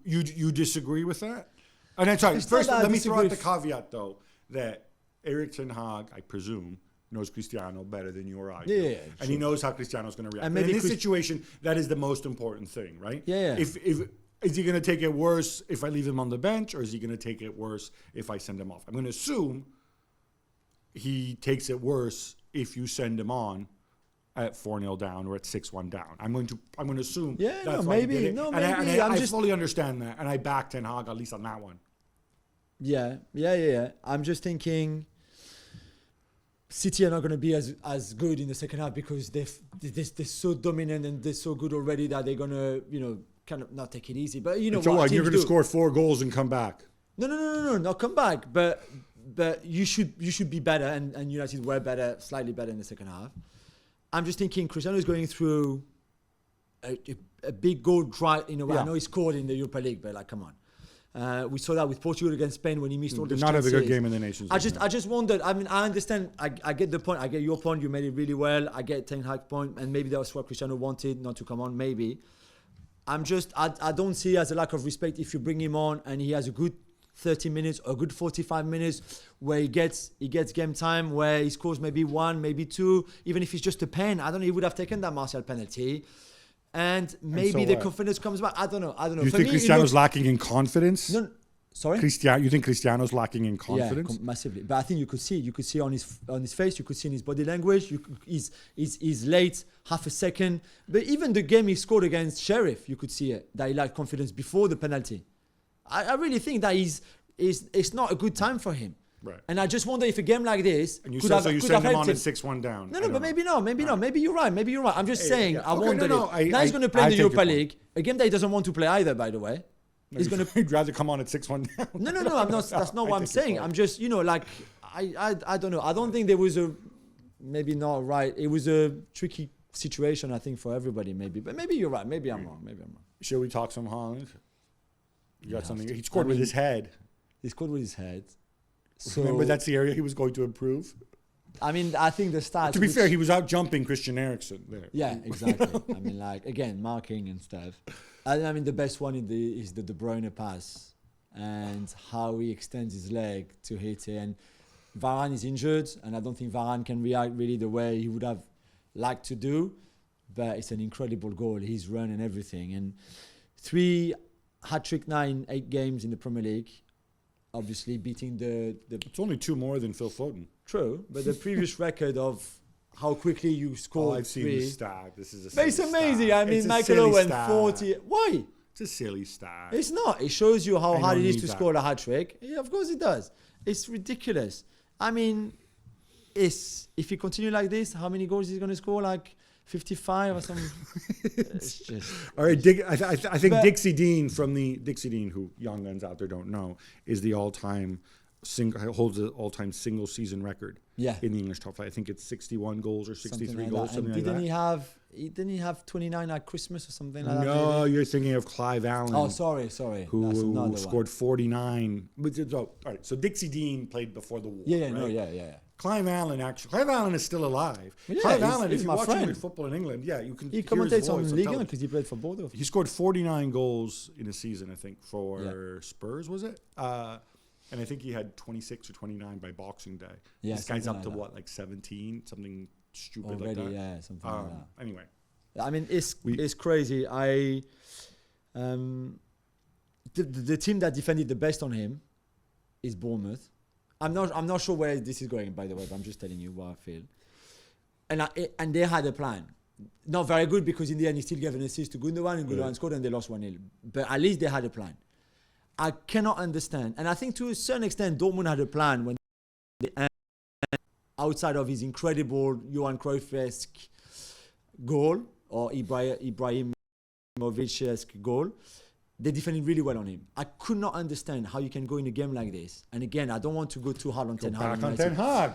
You disagree with that? And I'm sorry. First, let me throw out the caveat though that Erik Ten Hag, I presume, knows Cristiano better than you or I do. Yeah, and he knows how Cristiano's going to react. And in this situation, that is the most important thing, right? Yeah. If is he going to take it worse if I leave him on the bench, or is he going to take it worse if I send him off? I'm going to assume he takes it worse if you send him on at 4-0 down or at 6-1 down. I'm going to assume. Yeah, that's maybe. I fully understand that, and I back Ten Hag at least on that one. Yeah. I'm just thinking City are not going to be as good in the second half because they're so dominant and they're so good already that they're going to, kind of not take it easy. But so what? You're going to score 4 goals and come back? No, not come back. But you should be better, and United were better, slightly better in the second half. I'm just thinking Cristiano is going through a big goal drive in a way. I know he scored in the Europa League, but come on. We saw that with Portugal against Spain when he missed all the chances. Not a good game in the Nations League. I just wondered. I mean, I understand. I get the point. I get your point. You made it really well. I get Ten Hag's point, and maybe that was what Cristiano wanted, not to come on. Maybe. I don't see it as a lack of respect if you bring him on and he has a good 30 minutes or a good 45 minutes where he gets game time, where he scores maybe 1, maybe 2, even if it's just a pen. I don't know. He would have taken that Martial penalty. And maybe the confidence comes back. I don't know. You think Cristiano's lacking in confidence? No, sorry? You think Cristiano's lacking in confidence? Yeah, massively. But I think you could see on his face, you could see in his body language. He's late, half a second. But even the game he scored against Sheriff, you could see it, that he lacked confidence before the penalty. I really think that it's not a good time for him. Right. And I just wonder if a game like this and you send him on at 6-1 down. No, but maybe not. Maybe you're right. I'm just saying. I wonder. Now he's going to play in the Europa League, a game that he doesn't want to play either. By the way, he's going to. He'd rather come on at 6-1 down. No. I'm not. That's not what I'm saying. I'm just, I don't know. I don't think there was maybe not right. It was a tricky situation, I think, for everybody. Maybe, but maybe you're right. Maybe I'm wrong. Shall we talk some Haaland? You got something? He scored with his head. He scored with his head. So, remember, that's the area he was going to improve. I mean, I think the stats. To be fair, he was out jumping Christian Eriksen there. Yeah, exactly. I mean, again, marking and stuff. I mean, the best one is the De Bruyne pass and how he extends his leg to hit it. And Varane is injured, and I don't think Varane can react really the way he would have liked to do. But it's an incredible goal. His run and everything. And 3 hat-trick now in 8 games in the Premier League. Obviously beating the... It's only 2 more than Phil Foden. True, but the previous record of how quickly you score. I've seen the stat. This is a silly stat. It's amazing. I mean, Michael Owen, 40... Why? It's a silly stat. It's not. It shows you how hard it is to score a hat-trick. Yeah, of course it does. It's ridiculous. I mean, if he continue like this, how many goals is he going to score? 55 or something. It's just. All right, I think Dixie Dean who young guns out there don't know, is the all-time holds the all-time single season record. Yeah. In the English top 5. I think it's 61 goals or 63 goals, something like that. Didn't he have 29 at Christmas or something like that? No, you're thinking of Clive Allen. Oh, sorry. Who scored 49. All right, so Dixie Dean played before the war. Yeah. Right? Clive Allen is still alive. Yeah, Clive Allen, if you're watching football in England, you can. He commentates on Ligue 1 because he played for both of them. He scored 49 goals in a season, I think, for Spurs, was it? And I think he had 26 or 29 by Boxing Day. Yeah, this guy's up to 17, something stupid already, like that. Yeah, something like that. Anyway, I mean, it's crazy. The team that defended the best on him is Bournemouth. I'm not sure where this is going, by the way, but I'm just telling you what I feel. And they had a plan. Not very good because in the end he still gave an assist to Gundogan and Gundogan scored and they lost 1-0. But at least they had a plan. I cannot understand. And I think to a certain extent Dortmund had a plan when outside of his incredible Johan Cruyff-esque goal or Ibrahimovic-esque goal. They defended really well on him. I could not understand how you can go in a game like this. And again, I don't want to go too hard on Ten Hag. Back on Ten Hag.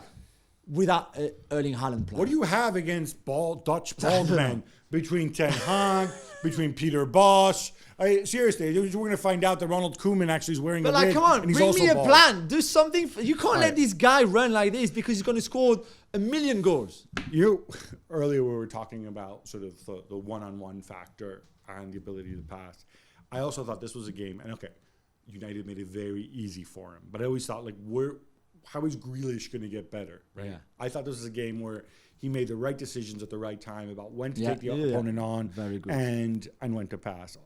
Without Erling Haaland playing. What do you have against Dutch bald men between Ten Hag, between Peter Bosz? Seriously, we're going to find out that Ronald Koeman actually is wearing a wig. Come on, and he's bring me a bald. plan. Do something. You can't let this guy run like this because he's going to score 1 million goals. Earlier we were talking about sort of the one-on-one factor and the ability to pass. I also thought this was a game, and okay, United made it very easy for him. But I always thought, like, how is Grealish going to get better, right? Yeah. I thought this was a game where he made the right decisions at the right time about when to take the Yeah. opponent on Very good. and when to pass.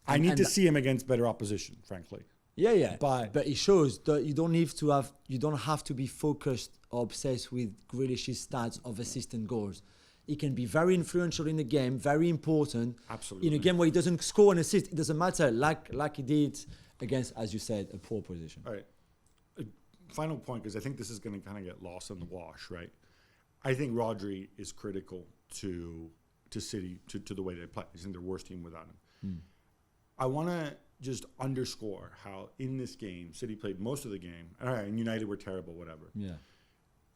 I need to see him against better opposition, frankly. Yeah. But it shows that you don't have to be focused or obsessed with Grealish's stats of assist and goals. He can be very influential in the game, very important. Absolutely. In a game where he doesn't score an assist, it doesn't matter, like he did against, as you said, a poor position. All right. Final point, because I think this is going to kind of get lost in the wash, right? I think Rodri is critical to City, to the way they play. He's in their worst team without him. I want to just underscore how in this game, City played most of the game. All right, and United were terrible, whatever. Yeah.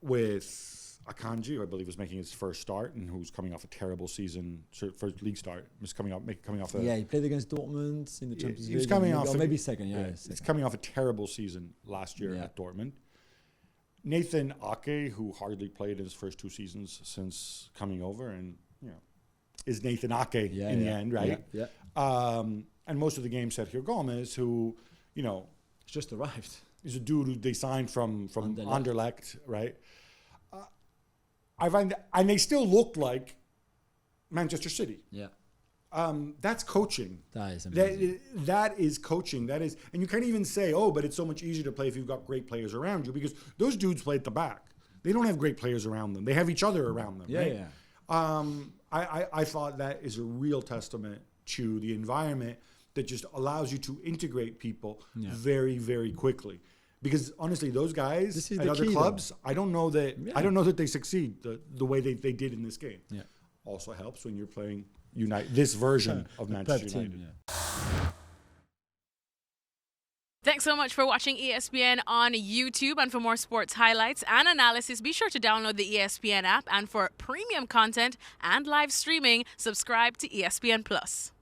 With Akanji, who I believe was making his first start and who's coming off a terrible season, first league start, was coming off He played against Dortmund in the Champions League. He was coming off, or maybe second. He's coming off a terrible season last year at Dortmund. Nathan Ake, who hardly played in his first 2 seasons since coming over, and is Nathan Ake in the end, right? Yeah. And most of the game, Sergio Gomez, who He's just arrived. is a dude who they signed from Anderlecht, right? I find and they still look like Manchester City. Yeah. That's coaching. That is amazing. That is coaching. That is, and you can't even say, oh, but it's so much easier to play if you've got great players around you, because those dudes play at the back. They don't have great players around them. They have each other around them. Right? I thought that is a real testament to the environment that just allows you to integrate people very, very quickly. Because honestly, those guys at other clubs, I don't know that they succeed the way they did in this game. Yeah. Also helps when you're playing this version of Manchester United. Thanks so much for watching ESPN on YouTube. And for more sports highlights and analysis, be sure to download the ESPN app. And for premium content and live streaming, subscribe to ESPN Plus.